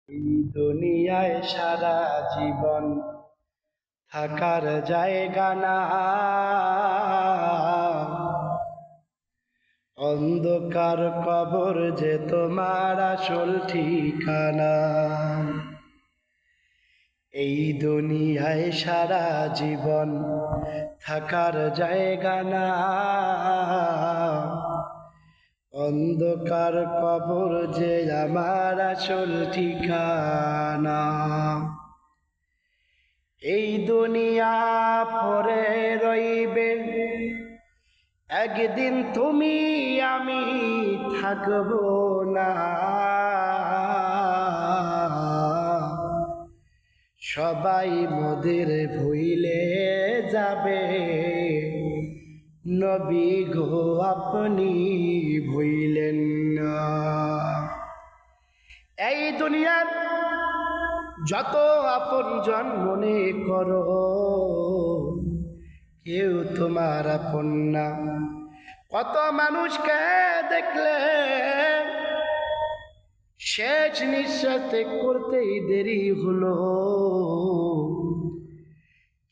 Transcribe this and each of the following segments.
এই দুনিয়ায় সারা জীবন থাকার জায়গা না, অন্ধকার কবর যে তোমার আসল ঠিকানা। এই দুনিয়ায় সারা জীবন থাকার জায়গা না, অন্ধকার কবর যে আমার আসল ঠিকানা। এই দুনিয়া পরে রইবে, একদিন তুমি আমি থাকব না। সবাই মোদের ভুইলে যাবে, নবী গো আপনি ভুইলেন না। এই দুনিয়ার যত আপনজন মনে করো, কেউ তোমার আপন না। কত মানুষকে দেখলে শেষ নিঃশ্বাস ত্যাগ করতেই দেরি হলো,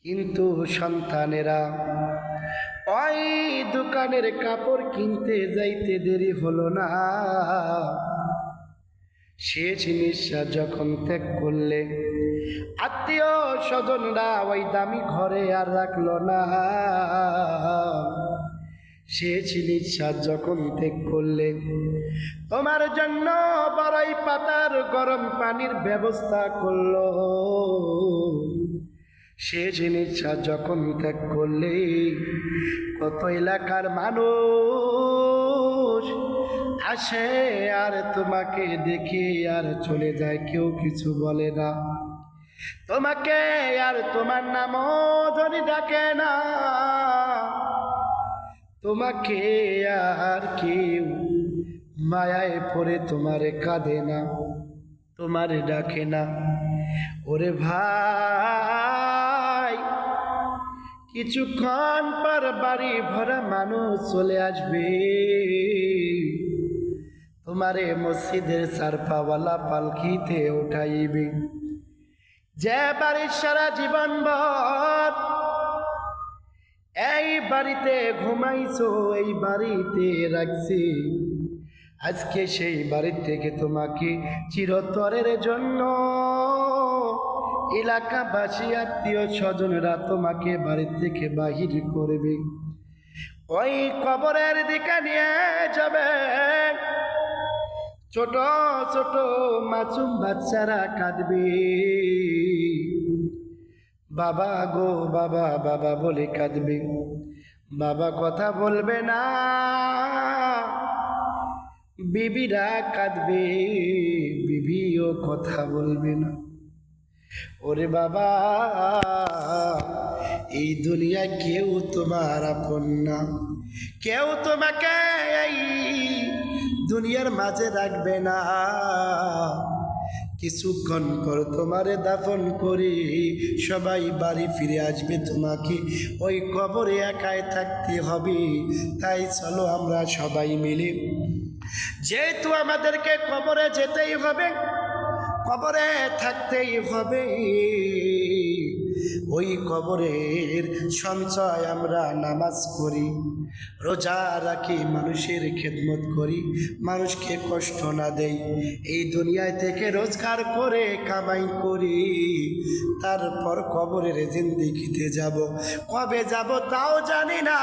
কিন্তু সন্তানেরা ওই দোকানের কাপড় কিনতে যাইতে দেরি হলো না। শেষ নিঃশ্বাস যখন ত্যাগ করলে, আত্মীয় স্বজনরা ওই দামি ঘরে আর রাখলো না। শেষ নিঃশ্বাস যখন ত্যাগ করলে, তোমার জন্য বড়ই পাতার গরম পানির ব্যবস্থা করলো। শেষ নিঃশ্বাস যখন ত্যাগ করলে, কত এলাকার মানুষ আসে আর তোমাকে দেখে আর চলে যায়, কেউ কিছু বলে না। তোমাকে আর তোমার নামও ধরে ডাকে না, তোমাকে আর কেউ মায়ায় পড়ে তোমারে কাঁদে না, তোমারে ডাকে না। ওরে ভাই, কিছুক্ষণ পর বাড়ি ভরা মানুষ চলে আসবে, তোমারে মসজিদের চারপাওয়ালা পালকিতে উঠাইবে। যে বাড়ির সারা জীবন ভর এই বাড়িতে ঘুমাইছো, এই বাড়িতে রাখছি, আজকে সেই বাড়ি থেকে তোমাকে চিরতরের জন্য এলাকাবাসী আত্মীয় স্বজনরা তোমাকে বাড়ি থেকে বাহির করবে। ওই কবরের দিকে নিয়ে যাবে, ছোট ছোট মাসুম বাচ্চারা কাঁদবে, বাবা গো বাবা বাবা বলে কাঁদবে। বাবা কথা বলবে না, বিবিরা কাঁদবে, বিবিও কথা বলবে না। ওরে বাবা, এই দুনিয়ায় কেউ তোমার আপন না, কেউ তোমাকে এই দুনিয়ার মাঝে রাখবে না। কিছুক্ষণ পর তোমারে দাফন করে সবাই বাড়ি ফিরে আসবে, তোমাকে ওই কবরে একাই থাকতে হবে। তাই চলো আমরা সবাই মিলে, যেহেতু আমাদেরকে কবরে যেতেই হবে, কবরে থাকতেই হবে, ওই কবরের সঞ্চয় আমরা নামাজ করি, রোজা রাখি, মানুষের খেদমত করি, মানুষকে কষ্ট না দেই, এই দুনিয়ায় থেকে রোজগার করে কামাই করি। তারপর কবরের জিন্দেগিতে যাব, কবে যাব তাও জানি না।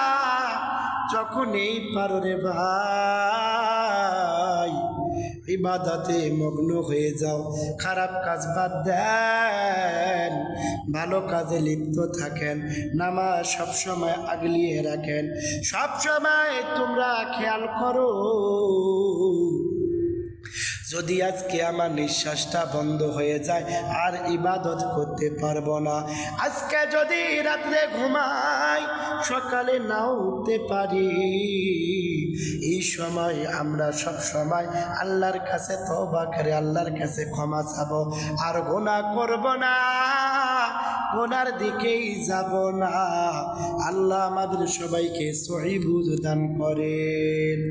যখন এই পারো রে ভাই, ইবাদতে মগ্ন হয়ে যাও, খারাপ কাজ বাদ দেন, ভালো কাজে লিপ্ত থাকেন, নামাজ সবসময় আগলিয়ে রাখেন। সবসময় তোমরা খেয়াল করো, যদি আজকে আমার নিঃশ্বাসটা বন্ধ হয়ে যায় আর ইবাদত করতে পারবো না, আজকে যদি রাত্রে ঘুমাই সকালে নাও উঠতে পারি, এই সময় আমরা সব সময় আল্লাহর কাছে তওবা করে আল্লাহর কাছে ক্ষমা চাবো, আর গুনাহ করব না, গুনার দিকেই যাব না। আল্লাহ আমাদের সবাইকে সহি বুঝ দান করেন।